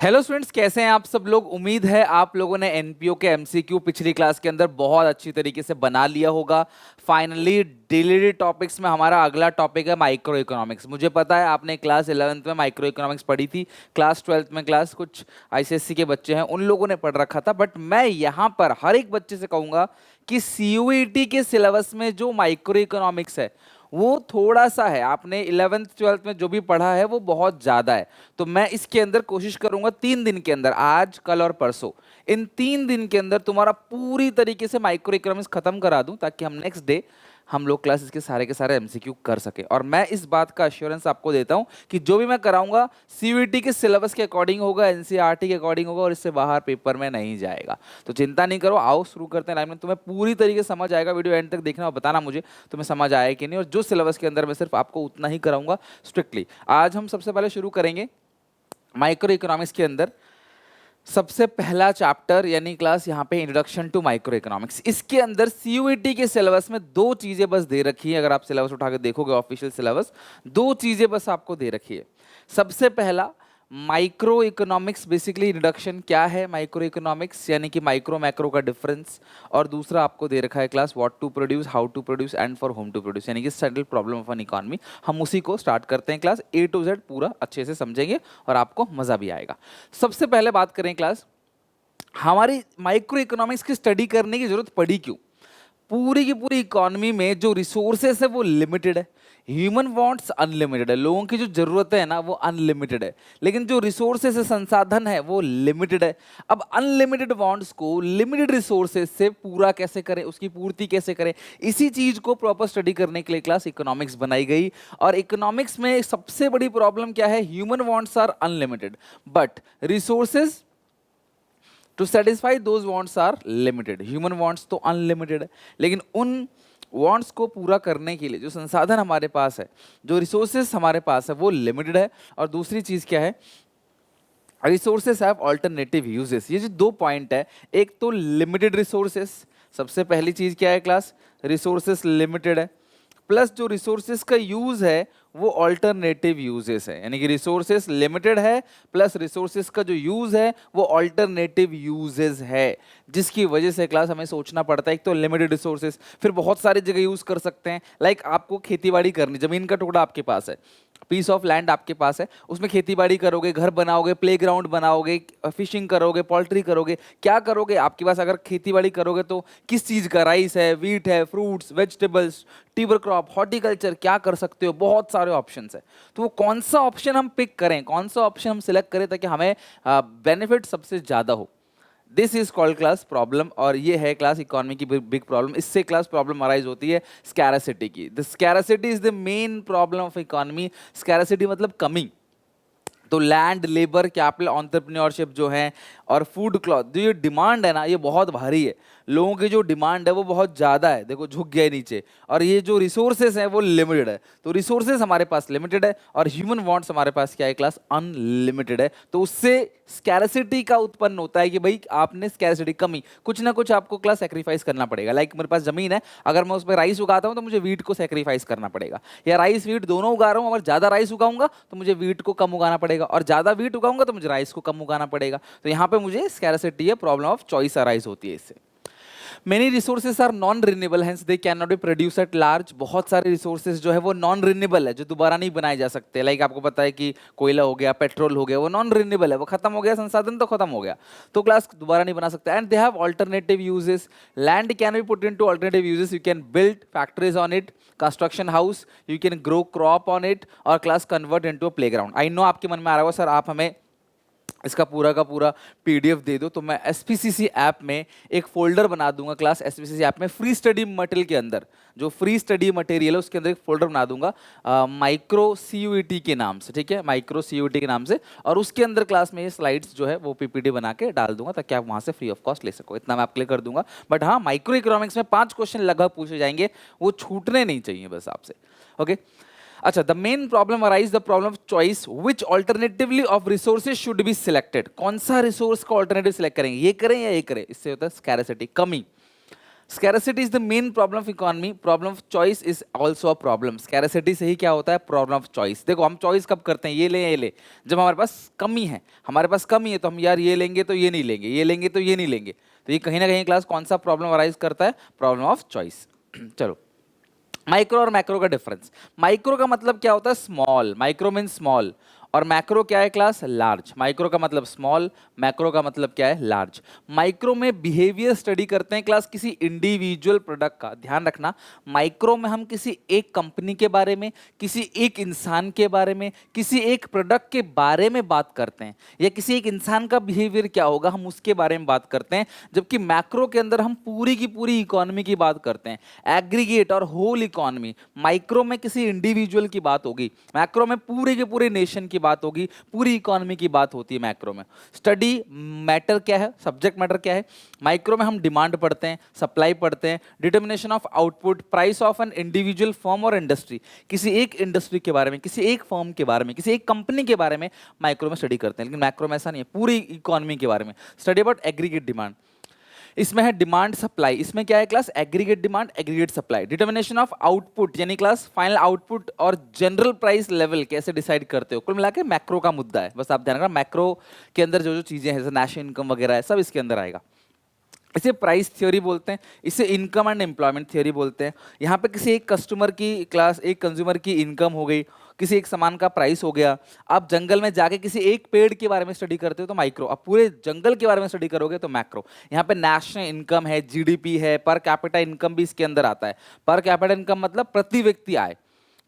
Hello students, कैसे हैं आप सब लोग। उम्मीद है आप लोगों ने एनपीओ के एमसीक्यू पिछली क्लास के अंदर बहुत अच्छी तरीके से बना लिया होगा। फाइनली डिलीटेड टॉपिक्स में हमारा अगला टॉपिक है माइक्रो इकोनॉमिक्स। मुझे पता है आपने क्लास 11th में माइक्रो इकोनॉमिक्स पढ़ी थी, क्लास 12th में क्लास कुछ आईसीएससी के बच्चे हैं उन लोगों ने पढ़ रखा था, बट मैं यहाँ पर हर एक बच्चे से कहूँगा कि सीयूईटी के सिलेबस में जो माइक्रो इकोनॉमिक्स है वो थोड़ा सा है। आपने 11th 12th में जो भी पढ़ा है वो बहुत ज़्यादा है। तो मैं इसके अंदर कोशिश करूंगा 3 दिन के अंदर, आज कल और परसों, इन 3 दिन के अंदर तुम्हारा पूरी तरीके से माइक्रो इकोनॉमिक्स खत्म करा दूं, ताकि हम नेक्स्ट डे हम लोग क्लासेस के सारे एमसीक्यू कर सके। और मैं इस बात का अश्योरेंस आपको देता हूं कि जो भी मैं कराऊंगा सीयूईटी के सिलेबस के अकॉर्डिंग होगा, एनसीईआरटी के अकॉर्डिंग होगा और इससे बाहर पेपर में नहीं जाएगा। तो चिंता नहीं करो, आओ शुरू करते हैं लाइन में। तुम्हें पूरी तरीके से समझ आएगा, वीडियो एंड तक देखना और बताना मुझे तुम्हें समझ आया कि नहीं। और जो सिलेबस के अंदर मैं सिर्फ आपको उतना ही कराऊंगा स्ट्रिक्टली। आज हम सबसे पहले शुरू करेंगे माइक्रो इकोनॉमिक्स के अंदर सबसे पहला चैप्टर यानी क्लास यहाँ पे इंट्रोडक्शन टू माइक्रो इकोनॉमिक्स। इसके अंदर सीयूईटी के सिलेबस में दो चीजें बस दे रखी है। अगर आप सिलेबस उठा के देखोगे ऑफिशियल सिलेबस, दो चीजें बस आपको दे रखी है। सबसे पहला माइक्रो इकोनॉमिक्स, बेसिकली इंट्रोडक्शन क्या है माइक्रो इकोनॉमिक्स, यानी कि माइक्रो मैक्रो का डिफरेंस। और दूसरा आपको दे रखा है class what to produce, how to produce and for whom to produce, यानी कि central problem of an economy. हम उसी को स्टार्ट करते हैं, क्लास ए टू जेड पूरा अच्छे से समझेंगे और आपको मजा भी आएगा। सबसे पहले बात करें क्लास, हमारी माइक्रो इकोनॉमिक्स की स्टडी करने की जरूरत पड़ी क्यों। पूरी की पूरी इकोनॉमी में जो रिसोर्सेस है वो लिमिटेड है। ह्यूमन वांट्स अनलिमिटेड है, लोगों की जो जरूरतें है ना वो अनलिमिटेड है, लेकिन जो रिसोर्सेस है, संसाधन है, वो लिमिटेड है। अब अनलिमिटेड वांट्स को लिमिटेड रिसोर्सेस से पूरा कैसे करें, उसकी पूर्ति कैसे करें, इसी चीज को प्रॉपर स्टडी करने के लिए क्लास इकोनॉमिक्स बनाई गई। और इकोनॉमिक्स में सबसे बड़ी प्रॉब्लम क्या है, human wants are unlimited but resources to satisfy those wants are limited. Human wants तो अनलिमिटेड है, लेकिन उन वांट्स को पूरा करने के लिए जो संसाधन हमारे पास है, जो रिसोर्सेस हमारे पास है, वो लिमिटेड है। और दूसरी चीज क्या है, रिसोर्सेस हैव ऑल्टरनेटिव यूजेस। ये जो दो पॉइंट है, एक तो लिमिटेड रिसोर्सेस, सबसे पहली चीज क्या है क्लास, रिसोर्सेस लिमिटेड है, प्लस जो रिसोर्सेस का यूज है वो ऑल्टरनेटिव यूजेस है, यानी कि रिसोर्सेस लिमिटेड है प्लस रिसोर्सेस का जो यूज है वो ऑल्टरनेटिव यूजेस है, जिसकी वजह से क्लास हमें सोचना पड़ता है। एक तो लिमिटेड रिसोर्सेस, फिर बहुत सारी जगह यूज कर सकते हैं। लाइक आपको खेतीबाड़ी करनी, जमीन का टुकड़ा आपके पास है, पीस ऑफ लैंड आपके पास है, उसमें खेतीबाड़ी करोगे, घर बनाओगे, प्लेग्राउंड बनाओगे, फिशिंग करोगे, पोल्ट्री करोगे, क्या करोगे। आपके पास अगर खेतीबाड़ी करोगे तो किस चीज़ का, राइस है, वीट है, फ्रूट्स, वेजिटेबल्स, टिबर क्रॉप, हॉर्टिकल्चर, क्या कर सकते हो, बहुत सारे ऑप्शंस है। तो वो कौन सा ऑप्शन हम पिक करें, कौन सा ऑप्शन हम सिलेक्ट करें ताकि हमें बेनिफिट सबसे ज़्यादा हो, this is called class problem. और ये है क्लास इकोनॉमी की बिग प्रॉब्लम। इससे क्लास प्रॉब्लम अराइज होती है स्कैरसिटी की। The scarcity is the main problem of economy. Scarcity मतलब कमी। तो लैंड, लेबर, कैपिटल, एंटरप्रेन्योरशिप जो है, और फूड क्लॉथ, जो ये डिमांड है ना ये बहुत भारी है। लोगों की जो डिमांड है वो बहुत ज़्यादा है, देखो झुक गया है नीचे। और ये जो रिसोर्सेज हैं वो लिमिटेड है। तो रिसोर्सेज हमारे पास लिमिटेड है और ह्यूमन वांट्स हमारे पास क्या है क्लास, अनलिमिटेड है। तो उससे स्कैरसिटी का उत्पन्न होता है कि भाई आपने स्कैरसिटी, कमी, कुछ ना कुछ आपको क्लास सेक्रीफाइस करना पड़ेगा। लाइक मेरे पास जमीन है, अगर मैं उस पर राइस उगाता हूँ तो मुझे वीट को सेक्रीफाइस करना पड़ेगा, या राइस वीट दोनों उगा रहा हूँ, अगर ज़्यादा राइस उगाऊंगा तो मुझे वीट को कम उगाना पड़ेगा, और ज़्यादा वीट उगाऊंगा तो मुझे राइस को कम उगाना पड़ेगा। तो यहाँ पे मुझे स्कैरसिटी है, प्रॉब्लम ऑफ चॉइस अराइज होती है इससे। Many resources are non renewable, hence they can not be produce at large. बहुत सारे रिसोर्सेज जो है वो नॉन रिन्यूएबल है, जो दोबारा नहीं बनाए जा सकते। लाइक आपको पता है कि कोयला हो गया, पेट्रोल हो गया, वो नॉन रिन्यूएबल है, वो खत्म हो गया, संसाधन तो खत्म हो गया, तो क्लास दोबारा नहीं बना सकते। And they have alternative uses. Land can be put into alternative uses, you can build factories on it, construction house, you can grow crop on it, और class convert into a playground. I know आपके मन में आ रहा होगा sir आप हमें इसका पूरा का पूरा पीडीएफ दे दो, तो मैं एसपीसीसी ऐप में एक फोल्डर बना दूंगा। क्लास एसपीसीसी ऐप में फ्री स्टडी मटेरियल के अंदर, जो फ्री स्टडी मटेरियल है उसके अंदर एक फोल्डर बना दूंगा माइक्रो सीयूईटी के नाम से, ठीक है, माइक्रो सीयूईटी के नाम से। और उसके अंदर क्लास में ये स्लाइड्स जो है वो पीपीटी बना के डाल दूंगा ताकि आप वहां से फ्री ऑफ कॉस्ट ले सको। इतना मैं आपके लिए कर दूंगा। बट हाँ, माइक्रो इकोनॉमिक्स में 5 क्वेश्चन लगभग पूछे जाएंगे, वो छूटने नहीं चाहिए बस आपसे। ओके, अच्छा, the main problem arise the problem of choice, which alternatively of resources should be selected. कौन सा रिसोर्स का ऑल्टरनेटिव सिलेक्ट करेंगे, ये करें या ये करें, इससे होता है स्कैरसिटी, कमी। Scarcity is the main problem of economy, problem of choice is also a problem. Scarcity से ही क्या होता है, प्रॉब्लम ऑफ चॉइस। देखो हम चॉइस कब करते हैं, ये ले ये ले, जब हमारे पास कमी है, हमारे पास कमी है तो हम यार ये लेंगे तो ये नहीं लेंगे, ये लेंगे तो ये नहीं लेंगे। तो ये कहीं ना कहीं क्लास कौन सा प्रॉब्लम अराइज करता है, प्रॉब्लम ऑफ चॉइस। चलो माइक्रो और मैक्रो का डिफरेंस। माइक्रो का मतलब क्या होता है, स्मॉल, माइक्रो मीन स्मॉल, और मैक्रो क्या है क्लास, लार्ज। माइक्रो का मतलब स्मॉल, मैक्रो का मतलब क्या है, लार्ज। माइक्रो में बिहेवियर स्टडी करते हैं क्लास किसी इंडिविजुअल प्रोडक्ट का। ध्यान रखना, माइक्रो में हम किसी एक कंपनी के बारे में, किसी एक इंसान के बारे में, किसी एक प्रोडक्ट के बारे में बात करते हैं, या किसी एक इंसान का बिहेवियर क्या होगा हम उसके बारे में बात करते हैं। जबकि मैक्रो के अंदर हम पूरी की पूरी इकोनॉमी की बात करते हैं, एग्रीगेट और होल इकोनॉमी। माइक्रो में किसी इंडिविजुअल की बात होगी, मैक्रो में पूरे के पूरे नेशन की बात होगी, पूरी इकोनॉमी की बात होती है मैक्रो में। स्टडी मैटर क्या है, सब्जेक्ट मैटर क्या है। माइक्रो में हम डिमांड पढ़ते हैं, सप्लाई पढ़ते हैं, determination of output, price of an individual firm और इंडस्ट्री। किसी एक इंडस्ट्री के बारे में, किसी एक फर्म के बारे में, किसी एक कंपनी के बारे में माइक्रो में स्टडी करते हैं। लेकिन मैक्रो में ऐसा नहीं है, पूरी इकोनॉमी के बारे में स्टडी अबाउट एग्रीगेट डिमांड। इसमें है डिमांड सप्लाई, इसमें क्या है class, aggregate demand, aggregate supply. Determination of output यानी क्लास फाइनल आउटपुट और जनरल प्राइस लेवल कैसे डिसाइड करते हो, कुल मिला के मैक्रो का मुद्दा है। बस आप ध्यान रखना, मैक्रो के अंदर जो जो चीजें हैं जैसे नेशनल इनकम वगैरह है, सब इसके अंदर आएगा। इसे प्राइस थ्योरी बोलते हैं, इसे इनकम एंड एम्प्लॉयमेंट थ्योरी बोलते हैं। यहाँ पे किसी एक कस्टमर की क्लास, एक कंज्यूमर की इनकम हो गई, किसी एक सामान का प्राइस हो गया। आप जंगल में जाके किसी एक पेड़ के बारे में स्टडी करते हो तो माइक्रो, आप पूरे जंगल के बारे में स्टडी करोगे तो मैक्रो। यहाँ पे नेशनल इनकम है, जीडीपी है, पर कैपिटा इनकम भी इसके अंदर आता है। पर कैपिटा इनकम मतलब प्रति व्यक्ति आय।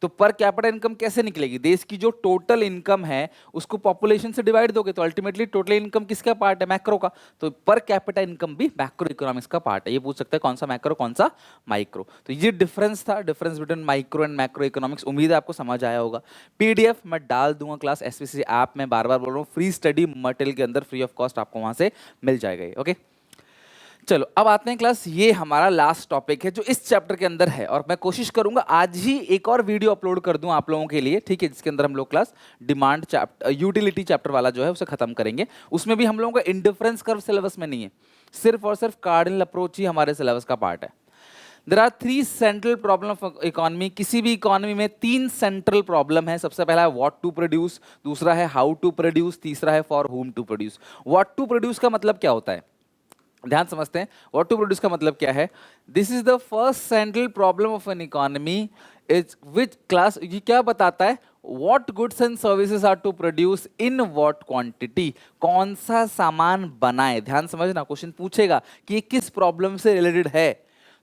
तो पर कैपिटा इनकम कैसे निकलेगी, देश की जो टोटल इनकम है उसको पॉपुलेशन से डिवाइड दोगे तो अल्टीमेटली टोटल इनकम किसका पार्ट है, मैक्रो का। तो पर कैपिटा इनकम भी मैक्रो इकोनॉमिक्स का पार्ट है। ये पूछ सकते हैं कौन सा मैक्रो कौन सा माइक्रो। तो ये डिफरेंस था, difference between micro and macro economics. उम्मीद है आपको समझ आया होगा। पीडीएफ मैं डाल दूंगा क्लास एसपीसी ऐप में, बार बार बोल रहा हूँ, फ्री स्टडी मटेरियल के अंदर फ्री ऑफ कॉस्ट आपको वहां से मिल जाएगा। ओके चलो अब आते हैं क्लास, ये हमारा लास्ट टॉपिक है जो इस चैप्टर के अंदर है, और मैं कोशिश करूंगा आज ही एक और वीडियो अपलोड कर दूं आप लोगों के लिए, ठीक है, जिसके अंदर हम लोग class demand chapter, utility chapter वाला जो है उसे खत्म करेंगे। उसमें भी हम लोगों का इंडिफरेंस कर्व सिलेबस में नहीं है, सिर्फ और सिर्फ कार्डिनल अप्रोच ही हमारे सिलेबस का पार्ट है। There are 3 central problem of economy. किसी भी इकोनॉमी में 3 सेंट्रल प्रॉब्लम है। सबसे पहला है व्हाट टू प्रोड्यूस, दूसरा है हाउ टू प्रोड्यूस, तीसरा है for whom to produce. What to produce का मतलब क्या होता है, ध्यान समझते हैं। व्हाट टू प्रोड्यूस का मतलब क्या है, this is the first central problem of an economy is which class, ये क्या बताता है, what goods and services are to produce in what quantity, कौन सा सामान बनाए। ध्यान समझना, क्वेश्चन पूछेगा कि ये किस प्रॉब्लम से रिलेटेड है,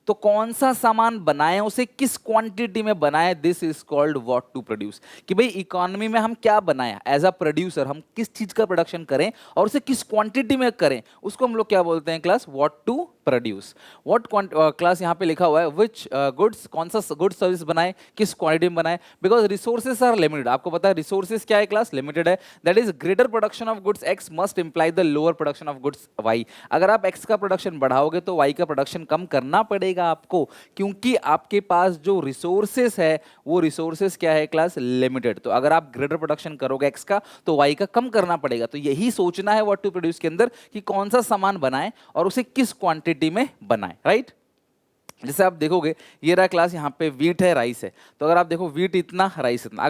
तो कौन सा सामान बनाए, उसे किस क्वांटिटी में बनाए, this is called what to produce. कि भाई इकोनॉमी में हम क्या बनाया, एज अ प्रोड्यूसर हम किस चीज का प्रोडक्शन करें और उसे किस क्वांटिटी में करें, उसको हम लोग क्या बोलते हैं class, what to produce. What class यहाँ पे लिखा हुआ है विच गुड्स, कौन सा गुड सर्विस बनाए, किस क्वांटिटी में बनाए, बिकॉज रिसोर्सेज आर लिमिटेड। आपको पता है रिसोर्सेज क्या है क्लास, लिमिटेड है। That is greater production of goods X must imply the lower production of goods Y. अगर आप एक्स का प्रोडक्शन बढ़ाओगे तो वाई का प्रोडक्शन कम करना पड़ेगा आपको, क्योंकि आपके पास जो रिसोर्सेस है वो रिसोर्सेस क्या है क्लास, लिमिटेड। तो अगर आप ग्रेटर प्रोडक्शन करोगे एक्स का तो वाई का कम करना पड़ेगा। तो यही सोचना है व्हाट टू प्रोड्यूस के अंदर कि कौन सा सामान बनाए और उसे किस क्वांटिटी में बनाए, राइट। जैसे आप देखोगे ये रहा क्लास, यहाँ पे वीट है, राइस है। तो अगर आप देखो वीट इतना, राइस इतना,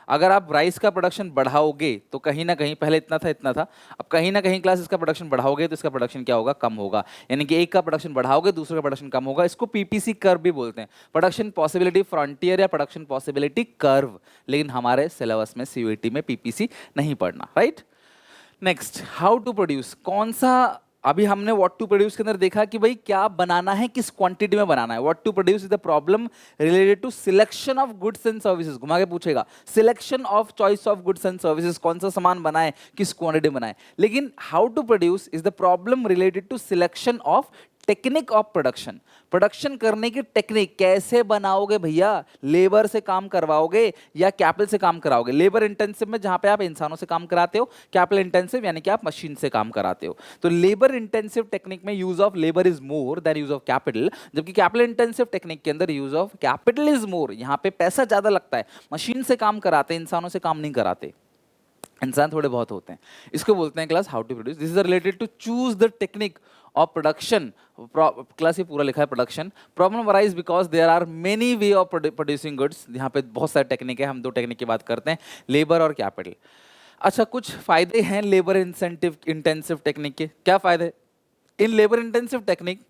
अगर आप राइस का प्रोडक्शन बढ़ाओगे तो कहीं ना कहीं, पहले इतना था इतना था, अब कहीं ना कहीं क्लास इसका प्रोडक्शन बढ़ाओगे तो इसका प्रोडक्शन क्या होगा, कम होगा। यानी कि एक का प्रोडक्शन बढ़ाओगे दूसरे का प्रोडक्शन कम होगा। इसको पीपीसी कर्व भी बोलते हैं, प्रोडक्शन पॉसिबिलिटी फ्रंटियर या प्रोडक्शन पॉसिबिलिटी कर्व। लेकिन हमारे सिलेबस में सीयूईटी में पीपीसी नहीं पढ़ना, right. Next, how to produce, कौन सा, अभी हमने व्हाट टू प्रोड्यूस के अंदर देखा कि भाई क्या बनाना है, किस क्वांटिटी में बनाना है। What to produce is the problem related to selection of goods and services. घुमा के पूछेगा, selection of choice of goods and services, कौन सा सामान बनाए, किस क्वांटिटी में बनाए। लेकिन how to produce is the problem related to selection of technique of production. Production करने की टेक्निक, कैसे बनाओगे भैया, लेबर से काम करवाओगे या कैपिटल से काम कराओगे। लेबर इंटेंसिव में जहां पे आप इंसानों से काम कराते हो, कैपिटल इंटेंसिव यानी कि आप मशीन से काम कराते हो। तो लेबर इंटेंसिव टेक्निक में use of labour is more than use of capital, जबकि कैपिटल इंटेंसिव टेक्निक के अंदर use of capital is more. यहां पे पैसा ज्यादा लगता है, मशीन से काम कराते हैं, इंसानों से काम नहीं कराते। इंसान थोड़े बहुत होते हैं। इसको बोलते हैं class how to produce. This is related to choose the technique of production. Class ये पूरा लिखा है production. Problem arise because there are many way of producing goods. यहाँ पे बहुत सारे टेक्निक है, हम दो टेक्निक की बात करते हैं, लेबर और कैपिटल। अच्छा, कुछ फायदे हैं लेबर इंटेंसिव टेक्निक के। क्या फायदे? In labour intensive technique,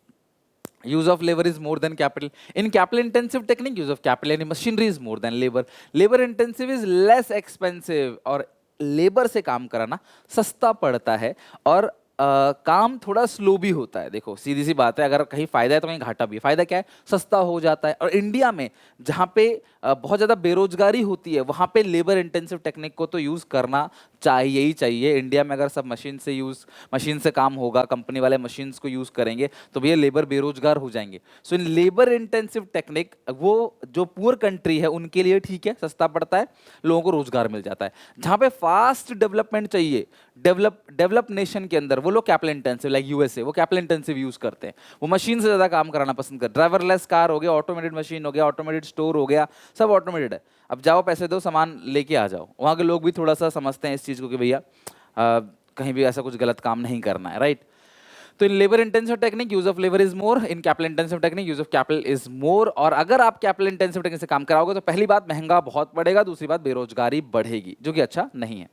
use of labor is more than capital. In capital intensive technique, use of capital and machinery is more than labor. Labor intensive is less expensive, और labour से काम कराना सस्ता पड़ता है, और काम थोड़ा स्लो भी होता है। देखो सीधी सी बात है, अगर कहीं फायदा है तो कहीं घाटा भी है। फायदा क्या है? सस्ता हो जाता है। और इंडिया में जहाँ पे बहुत ज़्यादा बेरोजगारी होती है, वहाँ पे लेबर इंटेंसिव टेक्निक को तो यूज़ करना चाहिए ही चाहिए। इंडिया में अगर सब मशीन से काम होगा, कंपनी वाले मशीन्स को यूज़ करेंगे, तो भैया लेबर बेरोजगार हो जाएंगे। सो इन लेबर इंटेंसिव टेक्निक, वो जो पुअर कंट्री है उनके लिए ठीक है, सस्ता पड़ता है, लोगों को रोजगार मिल जाता है। जहाँ पे फास्ट डेवलपमेंट चाहिए, डेवलप नेशन के अंदर, वो लोग कैपिटल इंटेंसिव, लाइक यूएसए, वो कैपिटल इंटेंसिव यूज करते हैं। वो मशीन से ज्यादा काम कराना पसंद करते। ड्राइवरलेस कार हो गया, ऑटोमेटेड मशीन हो गया, ऑटोमेटेड स्टोर हो गया, सब ऑटोमेटेड है। अब जाओ, पैसे दो, सामान लेके आ जाओ। वहाँ के लोग भी थोड़ा सा समझते हैं इस चीज़ को कि भैया कहीं भी ऐसा कुछ गलत काम नहीं करना है, राइट? तो in labour intensive technique use of labour is more, in capital intensive technique use of capital is more. और अगर आप कैपिटल इंटेंसिव टेक्निक से काम कराओगे तो पहली बात महंगा बहुत पड़ेगा, दूसरी बात बेरोजगारी बढ़ेगी, जो कि अच्छा नहीं है।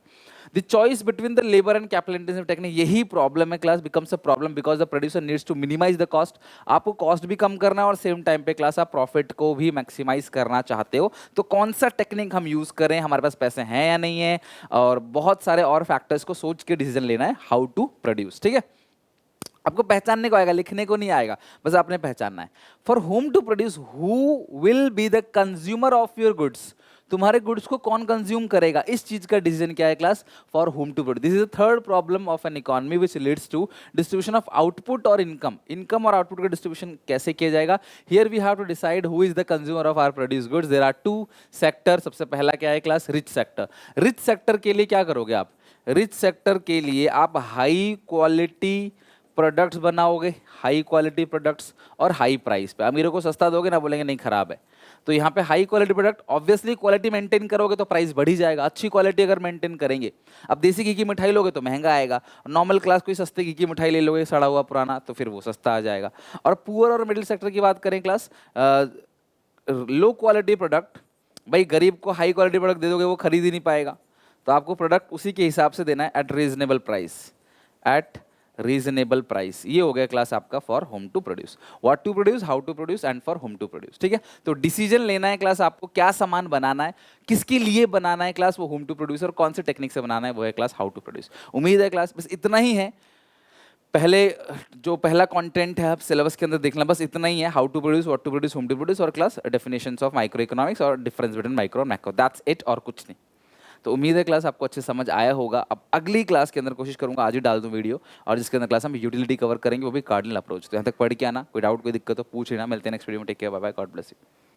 The choice between the labour and capital intensive technique, यही प्रॉब्लम है class, becomes a problem because the producer needs to minimise the cost. आपको कॉस्ट भी कम करना है और सेम टाइम पे क्लास आप प्रॉफिट को भी मैक्सिमाइज करना चाहते हो। तो कौन सा टेक्निक हम यूज करें, हमारे पास पैसे हैं या नहीं है, और बहुत सारे और फैक्टर्स को सोच के डिसीजन लेना है हाउ टू प्रोड्यूस। ठीक है, आपको पहचानने को आएगा, लिखने को नहीं आएगा, बस आपने पहचानना है। For whom to produce, who will be the consumer of your goods, तुम्हारे गुड्स को कौन कंज्यूम करेगा, इस चीज का डिसीजन क्या है class? For whom to produce. This is the third problem of an economy which leads to distribution of output और इनकम। इनकम और आउटपुट का डिस्ट्रीब्यूशन कैसे किया जाएगा? Here we have to decide who is the consumer of our produce goods. There are two sector. सबसे पहला क्या है class? Rich sector. Rich sector के लिए क्या करोगे आप? रिच सेक्टर के लिए आप हाई क्वालिटी प्रोडक्ट्स बनाओगे, हाई क्वालिटी प्रोडक्ट्स और हाई प्राइस पे। अमीरों को सस्ता दोगे ना, बोलेंगे नहीं खराब है। तो यहाँ पे high quality product, obviously quality maintain करोगे तो प्राइस बढ़ ही जाएगा। अच्छी क्वालिटी अगर मेंटेन करेंगे, अब देसी घी की मिठाई लोगे तो महंगा आएगा, नॉर्मल क्लास कोई सस्ते घी की मिठाई ले लोगे सड़ा हुआ पुराना, तो फिर वो सस्ता आ जाएगा। और पुअर और मिडिल सेक्टर की बात करें क्लास, लो क्वालिटी प्रोडक्ट, भाई गरीब को हाई क्वालिटी प्रोडक्ट दे दोगे वो खरीद ही नहीं पाएगा, तो आपको प्रोडक्ट उसी के हिसाब से देना है, at reasonable price, at reasonable price. ये हो गया क्लास आपका for whom to produce, what to produce, how to produce and for whom to produce. ठीक है, तो डिसीजन लेना है क्लास आपको, क्या सामान बनाना है, किसके लिए बनाना है क्लास, वो होम टू प्रोड्यूस, और कौन से टेक्निक से बनाना है वो है क्लास हाउ टू प्रोड्यूस। उम्मीद है क्लास बस इतना ही है। पहले जो पहला कंटेंट है आप सिलेबस के अंदर देखना, बस इतना ही है, how to produce, what to produce, whom to produce, और class definitions of micro economics और डिफरेंस बिटवीन माइक्रो और मैक्रो, दैट्स इट, और कुछ नहीं। तो उम्मीद है क्लास आपको अच्छे समझ आया होगा। अब अगली क्लास के अंदर कोशिश करूंगा आज ही डाल दूं वीडियो, और जिसके अंदर क्लास हम यूटिलिटी कवर करेंगे, वो भी कार्डिनल अप्रोच। तो यहाँ तक पढ़ के आना, कोई डाउट कोई दिक्कत हो पूछ लेना। मिलते हैं नेक्स्ट वीडियो में, take care, bye bye, God bless you.